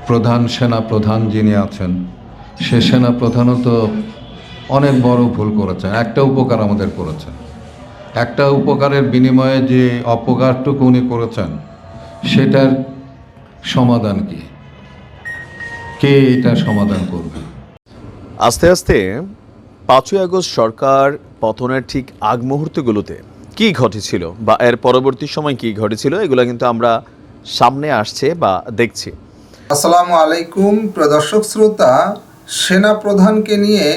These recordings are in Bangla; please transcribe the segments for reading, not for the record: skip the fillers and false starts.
প্রধান সেনা প্রধান যিনি আছেন সে সেনা প্রধানও তো অনেক বড় ভুল করেছেন। একটা উপকার আমাদের করেছেন, একটা উপকারের বিনিময়ে যে অপকারটুকু উনি করেছেন সেটার সমাধান কি? কে এটা সমাধান করবে? আস্তে আস্তে ৫ই আগস্ট সরকার পতনের ঠিক আগ মুহূর্তগুলোতে কি ঘটেছিল বা এর পরবর্তী সময় কি ঘটেছিল এগুলো কিন্তু আমরা সামনে আসছে বা দেখছি। আসসালামু আলাইকুম প্রিয় দর্শক শ্রোতা, সেনা প্রধানকে নিয়ে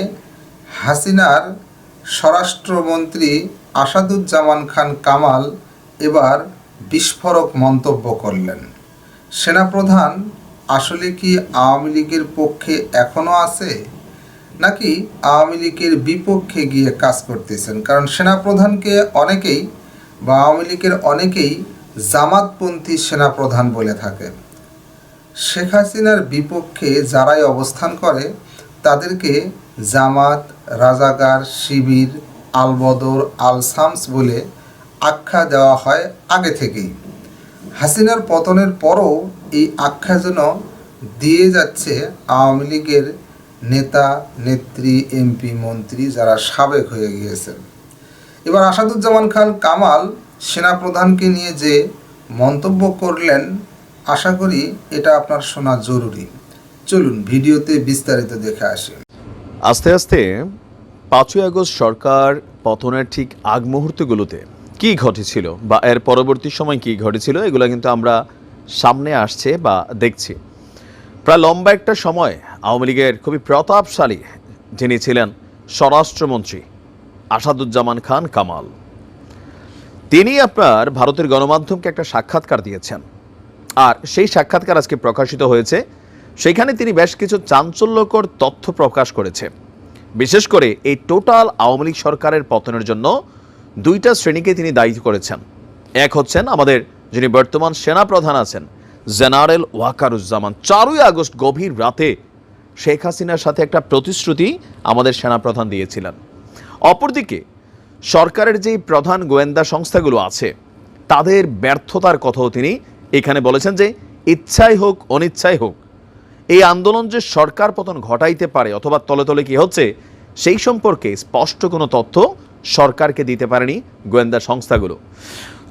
হাসিনার স্বরাষ্ট্রমন্ত্রী আসাদুজ্জামান খান কামাল এবার বিস্ফোরক মন্তব্য করলেন। সেনাপ্রধান আসলে কি আওয়ামী লীগের পক্ষে এখনও আছে নাকি আওয়ামী লীগের বিপক্ষে গিয়ে কাজ করতেছেন? কারণ সেনাপ্রধানকে অনেকেই বা আওয়ামী লীগের অনেকেই জামাতপন্থী সেনাপ্রধান বলে থাকেন। শেখ হাসিনার বিপক্ষে যারাই অবস্থান করে তাদেরকে জামাত, রাজাকার, শিবির, আলবদর, আল শামস বলে আখ্যা দেওয়া হয় আগে থেকেই। হাসিনার পতনের পরও এই আখ্যা যেন দিয়ে যাচ্ছে আওয়ামী লীগের নেতা, নেত্রী, এমপি, মন্ত্রী যারা সাবেক হয়ে গিয়েছেন। এবার আসাদুজ্জামান খান কামাল সেনাপ্রধানকে নিয়ে যে মন্তব্য করলেন, আশা করি এটা আপনার শোনা জরুরি। চলুন ভিডিওতে বিস্তারিত দেখে আসি। আস্তে আস্তে ৫ই আগস্ট সরকার পতনের ঠিক আগ মুহূর্তগুলোতে কি ঘটেছিল বা এর পরবর্তী সময় কি ঘটেছিল এগুলো কিন্তু আমরা সামনে আসছে বা দেখছি। প্রায় লম্বা একটা সময় আওয়ামী লীগের খুবই প্রতাপশালী যিনি ছিলেন স্বরাষ্ট্রমন্ত্রী আসাদুজ্জামান খান কামাল, তিনি আপনার ভারতের গণমাধ্যমকে একটা সাক্ষাৎকার দিয়েছেন। আর সেই সাক্ষাৎকার আজকে প্রকাশিত হয়েছে। সেখানে তিনি বেশ কিছু চাঞ্চল্যকর তথ্য প্রকাশ করেছে। বিশেষ করে এই টোটাল আওয়ামী লীগ সরকারের পতনের জন্য দুইটা শ্রেণীকে তিনি দায়ী করেছেন। এক হচ্ছেন আমাদের যিনি বর্তমান সেনাপ্রধান আছেন জেনারেল ওয়াকারুজ্জামান। 4ই আগস্ট গভীর রাতে শেখ হাসিনার সাথে একটা প্রতিশ্রুতি আমাদের সেনাপ্রধান দিয়েছিলেন। অপরদিকে সরকারের যেই প্রধান গোয়েন্দা সংস্থাগুলো আছে তাদের ব্যর্থতার কথাও তিনি এখানে বলেছেন যে ইচ্ছাই হোক অনিচ্ছাই হোক এই আন্দোলন যে সরকার পতন ঘটাইতে পারে অথবা তলে তলে কি হচ্ছে সেই সম্পর্কে স্পষ্ট কোনো তথ্য সরকারকে দিতে পারেনি গোয়েন্দা সংস্থাগুলো।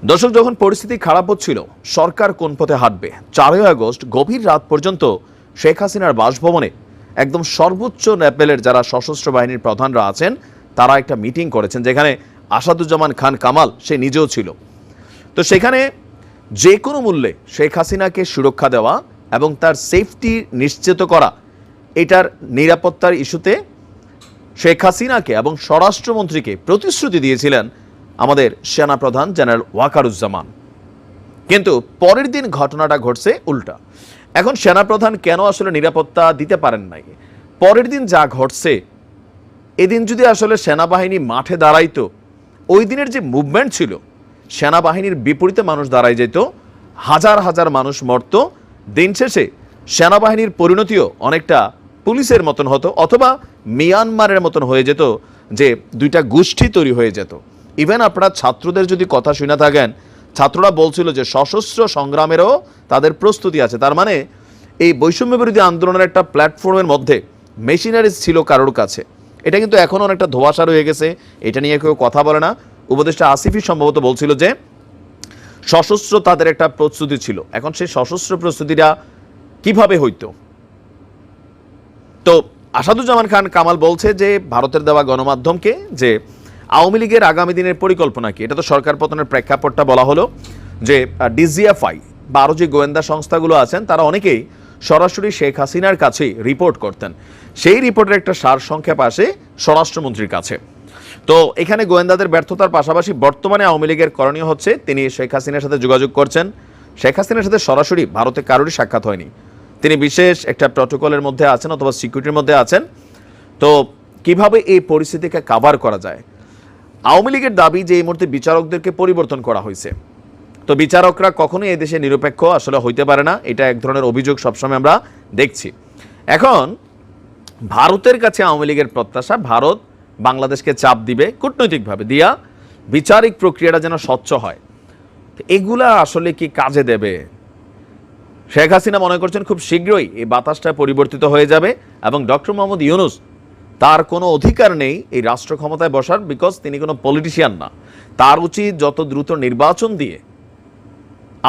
দর্শক, যখন পরিস্থিতি খারাপ হচ্ছিল সরকার কোন পথে হাঁটবে, 4ই আগস্ট গভীর রাত পর্যন্ত শেখ হাসিনার বাসভবনে একদম সর্বোচ্চ লেভেলের যারা সশস্ত্র বাহিনীর প্রধানরা আছেন তারা একটা মিটিং করেছেন, যেখানে আসাদুজ্জামান খান কামাল সে নিজেও ছিল। তো সেখানে যে কোনো মূল্যে শেখ হাসিনাকে সুরক্ষা দেওয়া এবং তার সেফটি নিশ্চিত করা, এটার নিরাপত্তার ইস্যুতে শেখ হাসিনাকে এবং স্বরাষ্ট্রমন্ত্রীকে প্রতিশ্রুতি দিয়েছিলেন আমাদের সেনাপ্রধান জেনারেল ওয়াকারুজ্জামান। কিন্তু পরের দিন ঘটনাটা ঘটছে উল্টা। এখন সেনাপ্রধান কেন আসলে নিরাপত্তা দিতে পারেন নাই, পরের দিন যা ঘটছে, এদিন যদি আসলে সেনাবাহিনী মাঠে দাঁড়াইতো, ওই দিনের যে মুভমেন্ট ছিল সেনাবাহিনীর বিপরীতে মানুষ দাঁড়াই যেত, হাজার হাজার মানুষ মরত, দিন শেষে সেনাবাহিনীর পরিণতিও অনেকটা পুলিশের মতন হতো অথবা মিয়ানমারের মতন হয়ে যেত, যে দুইটা গোষ্ঠী তৈরি হয়ে যেত। ইভেন আপনারা ছাত্রদের যদি কথা শুনে থাকেন, ছাত্ররা বলছিল যে সশস্ত্র সংগ্রামেরও তাদের প্রস্তুতি আছে। তার মানে এই বৈষম্য বিরোধী আন্দোলনের একটা প্ল্যাটফর্মের মধ্যে মেশিনারিজ ছিল কারোর কাছে। এটা কিন্তু এখনও অনেকটা ধোঁয়াশা রয়ে গেছে, এটা নিয়ে কেউ কথা বলে না। উপদেষ্টা আসিফই সম্ভবত বলছিল যে সশস্ত্র তাদের একটা প্রস্তুতি ছিল। এখন সেই সশস্ত্র প্রস্তুতিটা কিভাবে হইতো? তো আসাদুজ্জামান খান কামাল বলছে যে ভারতের দেওয়া গণমাধ্যমকে যে আওয়ামী লীগের আগামী দিনের পরিকল্পনা কি, এটা তো সরকার পতনের প্রেক্ষাপটটা বলা হলো যে ডিজিএফআই বা আরও যে গোয়েন্দা সংস্থাগুলো আছেন তারা অনেকেই সরাসরি শেখ হাসিনার কাছেই রিপোর্ট করতেন। সেই রিপোর্টের একটা সার সংক্ষেপ আসে স্বরাষ্ট্রমন্ত্রীর কাছে। তো এখানে গোয়েন্দাদের ব্যর্থতার পাশাপাশি বর্তমানে আওয়ামী লীগের করণীয় হচ্ছে তিনি শেখ হাসিনার সাথে যোগাযোগ করছেন। শেখ হাসিনার সাথে সরাসরি ভারতে কারোরই সাক্ষাৎ হয়নি, তিনি বিশেষ একটা প্রটোকলের মধ্যে আছেন অথবা সিকিউরিটির মধ্যে আছেন। তো কিভাবে এই পরিস্থিতিকে কাভার করা যায়? আওয়ামী লীগের দাবি যে এই মুহূর্তে বিচারকদেরকে পরিবর্তন করা হয়েছে। তো বিচারকরা কখনোই এই দেশে নিরপেক্ষ আসলে হইতে পারে না, এটা এক ধরনের অভিযোগ সবসময় আমরা দেখছি। এখন ভারতের কাছে আওয়ামী লীগের প্রত্যাশা ভারত বাংলাদেশকে চাপ দিবে কূটনৈতিকভাবে দিয়া বিচারিক প্রক্রিয়াটা যেন স্বচ্ছ হয়। এগুলা আসলে কি কাজে দেবে? শেখ হাসিনা মনে করছেন খুব শীঘ্রই এই বাতাসটা পরিবর্তিত হয়ে যাবে এবং ডক্টর মোহাম্মদ ইউনূস তার কোনো অধিকার নেই এই রাষ্ট্র ক্ষমতায় বসার, বিকজ তিনি কোনো পলিটিশিয়ান না। তার উচিত যত দ্রুত নির্বাচন দিয়ে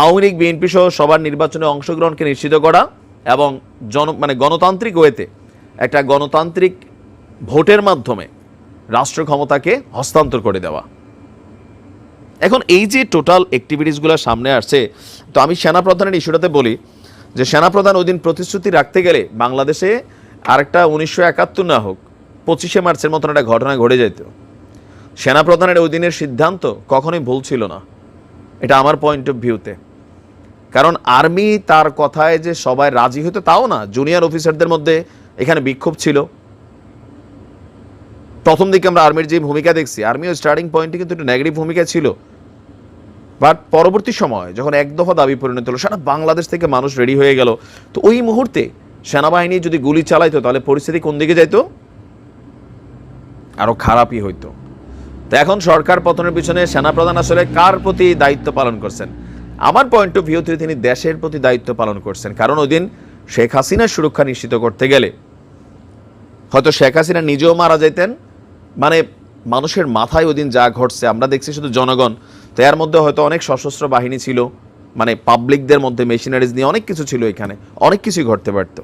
আওয়ামী লীগ বিএনপি সহ সবার নির্বাচনে অংশগ্রহণকে নিশ্চিত করা এবং গণতান্ত্রিক ওয়েতে একটা গণতান্ত্রিক ভোটের মাধ্যমে রাষ্ট্র ক্ষমতাকে হস্তান্তর করে দেওয়া। এখন এই যে টোটাল অ্যাক্টিভিটিসগুলো সামনে আসছে, তো আমি সেনাপ্রধানের ইস্যুটাতে বলি যে সেনাপ্রধান ওই দিন প্রতিশ্রুতি রাখতে গেলে বাংলাদেশে আরেকটা 1971 না হোক 25শে মার্চের মতন একটা ঘটনা ঘটে যেত। সেনাপ্রধানের ওই দিনের সিদ্ধান্ত কখনোই ভুল ছিল না, এটা আমার পয়েন্ট অফ ভিউতে। কারণ আর্মি তার কথায় যে সবাই রাজি হতো তাও না, জুনিয়র অফিসারদের মধ্যে এখানে বিক্ষোভ ছিল। প্রথম দিকে আমরা আর্মির যে ভূমিকা দেখছি, আর্মিও স্টার্টিং পয়েন্টে কিন্তু একটু নেগেটিভ ভূমিকা ছিল, বাট পরবর্তী সময় যখন এক দফা দাবি পরিণত হলো, সারা বাংলাদেশ থেকে মানুষ রেডি হয়ে গেল, তো ওই মুহূর্তে সেনাবাহিনী যদি গুলি চালাইতো তাহলে পরিস্থিতি কোন দিকে যাইতো? আরো খারাপই হইতো। তো এখন সরকার পতনের পিছনে সেনাপ্রধান আসলে কার প্রতি দায়িত্ব পালন করছেন? আমার পয়েন্ট অফ ভিউতে তিনি দেশের প্রতি দায়িত্ব পালন করছেন। কারণ ওই দিন শেখ হাসিনার সুরক্ষা নিশ্চিত করতে গেলে হয়তো শেখ হাসিনা নিজেও মারা যেতেন। মানে মানুষের মাথায় ওই দিন যা ঘটছে আমরা দেখছি, শুধু জনগণ, তো এর মধ্যে হয়তো অনেক সশস্ত্র বাহিনী ছিল, মানে পাবলিকদের মধ্যে মেশিনারিজ নিয়ে অনেক কিছু ছিল, এখানে অনেক কিছুই ঘটতে পারত।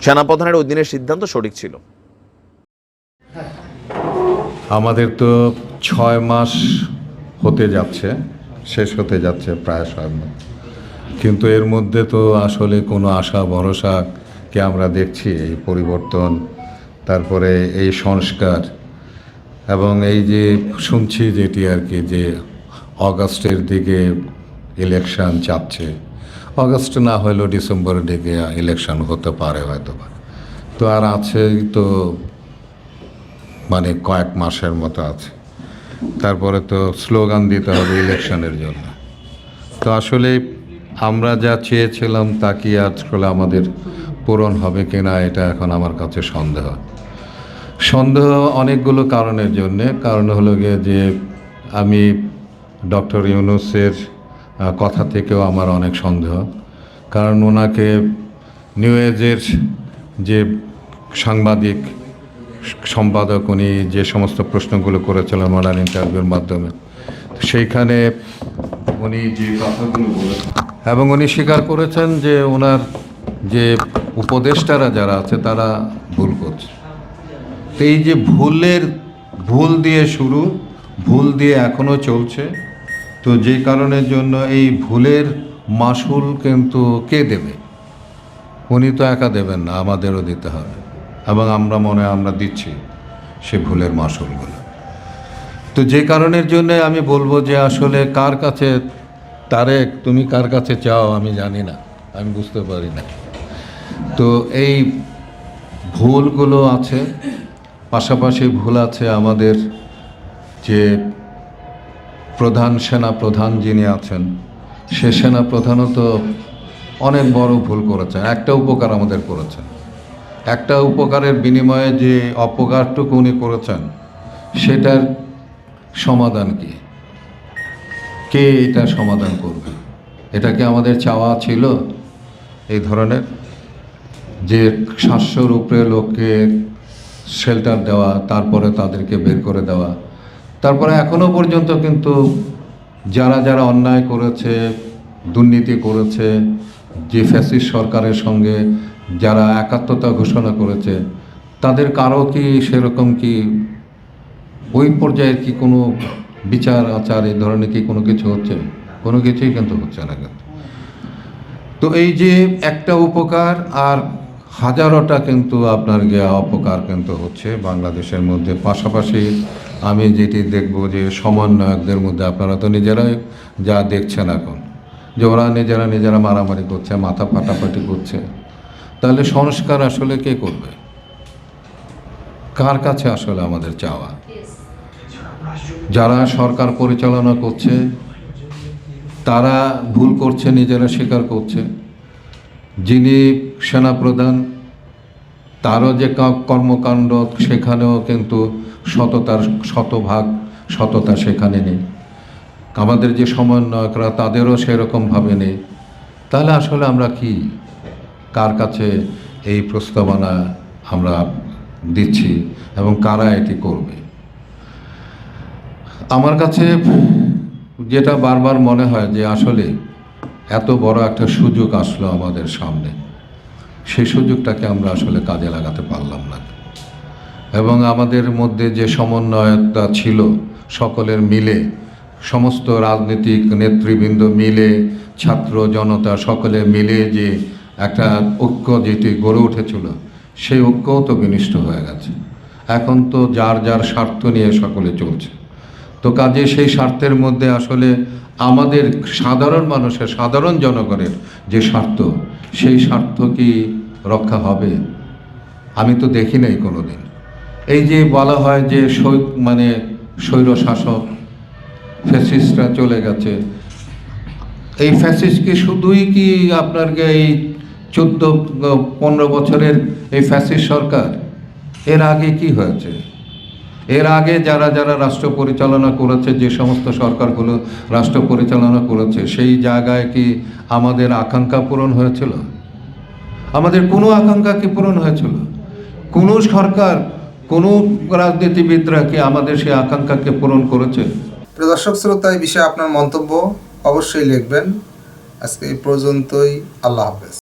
সেনাপ্রধানের ওই দিনের সিদ্ধান্ত সঠিক ছিল। আমাদের তো 6 মাস হতে যাচ্ছে, শেষ হতে যাচ্ছে প্রায় 6 মাস, কিন্তু এর মধ্যে তো আসলে কোনো আশা ভরসাকে আমরা দেখছি, এই পরিবর্তন, তারপরে এই সংস্কার, এবং এই যে শুনছি যেটি আর কি, যে অগাস্টের দিকে ইলেকশন চাচ্ছে, অগাস্ট না হলেও ডিসেম্বরের দিকে ইলেকশন হতে পারে হয়তো বা। তো আর আছে তো মানে কয়েক মাসের মতো আছে, তারপরে তো স্লোগান দিতে হবে ইলেকশনের জন্য। তো আসলে আমরা যা চেয়েছিলাম তা কি আজকাল আমাদের পূরণ হবে কিনা, এটা এখন আমার কাছে সন্দেহ। অনেকগুলো কারণের জন্যে। কারণ হলো গিয়ে যে আমি ডক্টর ইউনূসের কথা থেকেও আমার অনেক সন্দেহ, কারণ ওনাকে নিউ এজের যে সাংবাদিক সম্পাদক উনি যে সমস্ত প্রশ্নগুলো করেছিলেন ওনার ইন্টারভিউর মাধ্যমে, সেইখানে উনি যে কথাগুলো বলেছেন এবং উনি স্বীকার করেছেন যে ওনার যে উপদেষ্টারা যারা আছে তারা ভুল করছে। তো এই যে ভুল দিয়ে শুরু, ভুল দিয়ে এখনও চলছে, তো যে কারণের জন্য এই ভুলের মাসুল কিন্তু কে দেবে? উনি তো একা দেবেন না, আমাদেরও দিতে হবে, এবং আমরা দিচ্ছি সে ভুলের মাসুলগুলো। তো যে কারণের জন্য আমি বলবো যে আসলে কার কাছে, তারেক তুমি কার কাছে চাও আমি জানি না, আমি বুঝতে পারি না। তো এই ভুলগুলো আছে, পাশাপাশি ভুল আছে আমাদের যে সেনা প্রধান যিনি আছেন, সে সেনা প্রধানও তো অনেক বড় ভুল করেছেন। একটা উপকার আমাদের করেছেন, একটা উপকারের বিনিময়ে যে অপকারটুকু উনি করেছেন সেটার সমাধান কি? কে এটা সমাধান করবে? এটা কি আমাদের চাওয়া ছিল এই ধরনের যে 700-র উপরে লোককে শেল্টার দেওয়া, তারপরে তাদেরকে বের করে দেওয়া? তারপরে এখনও পর্যন্ত কিন্তু যারা অন্যায় করেছে, দুর্নীতি করেছে, যে ফ্যাসিস্ট সরকারের সঙ্গে যারা একাত্মতা ঘোষণা করেছে, তাদের কারো কি সেরকম কি ওই পর্যায়ের কি কোনো বিচার আচার এই ধরনের কি কোনো কিছু হচ্ছে? কোনো কিছুই কিন্তু হচ্ছে না। কিন্তু তো এই যে একটা উপকার আর হাজারোটা কিন্তু আপনার গিয়ে অপকার কিন্তু হচ্ছে বাংলাদেশের মধ্যে। পাশাপাশি আমি যেটি দেখব যে সমন্বয়কদের মধ্যে আপনারা তো নিজেরাই যা দেখছেন এখন, যে ওরা নিজেরা মারামারি করছে, মাথা ফাটাফাটি করছে। তাহলে সংস্কার আসলে কে করবে? কার কাছে আসলে আমাদের চাওয়া? যারা সরকার পরিচালনা করছে তারা ভুল করছে, নিজেরা স্বীকার করছে। যিনি সেনাপ্রধান তারও যে কর্মকাণ্ড, সেখানেও কিন্তু শতভাগ সততা সেখানে নেই। আমাদের যে সমন্বয়করা তাদেরও সেরকমভাবে নেই, তাহলে আসলে আমরা কি কার কাছে এই প্রস্তাবনা আমরা দিচ্ছি এবং কারা এটি করবে? আমার কাছে যেটা বারবার মনে হয় যে আসলে এত বড় একটা সুযোগ আসলো আমাদের সামনে, সেই সুযোগটাকে আমরা আসলে কাজে লাগাতে পারলাম না। এবং আমাদের মধ্যে যে সমন্বয়তা ছিল সকলের মিলে, সমস্ত রাজনৈতিক নেতৃবৃন্দ মিলে, ছাত্র জনতা সকলে মিলে যে একটা ঐক্য যেটি গড়ে উঠেছিল, সেই ঐক্যও তো বিনষ্ট হয়ে গেছে। এখন তো যার যার স্বার্থ নিয়ে সকলে চলছে। তো কাজে সেই স্বার্থের মধ্যে আসলে আমাদের সাধারণ মানুষের, সাধারণ জনগণের যে স্বার্থ, সেই স্বার্থ কি রক্ষা হবে? আমি তো দেখি নাই কোনো দিন। এই যে বলা হয় যে স্বৈর শাসক ফ্যাসিস্টরা চলে গেছে, এই ফ্যাসিস্ট কি শুধুই কি আপনার এই 14-15 বছরের এই ফ্যাসিস্ট সরকার? এর আগে কি হয়েছে? এর আগে যারা যারা রাষ্ট্র পরিচালনা করেছে, যে সমস্ত সরকারগুলো রাষ্ট্র পরিচালনা করেছে, সেই জায়গায় কি আমাদের আকাঙ্ক্ষা পূরণ হয়েছিল? আমাদের কোনো আকাঙ্ক্ষা কি পূরণ হয়েছিল? কোনো সরকার, কোনো রাজনীতিবিদরা কি আমাদের সেই আকাঙ্ক্ষাকে পূরণ করেছে? প্রিয় দর্শক শ্রোতা, এই বিষয়ে আপনার মন্তব্য অবশ্যই লিখবেন। আজকে এই পর্যন্তই। আল্লাহ হাফেজ।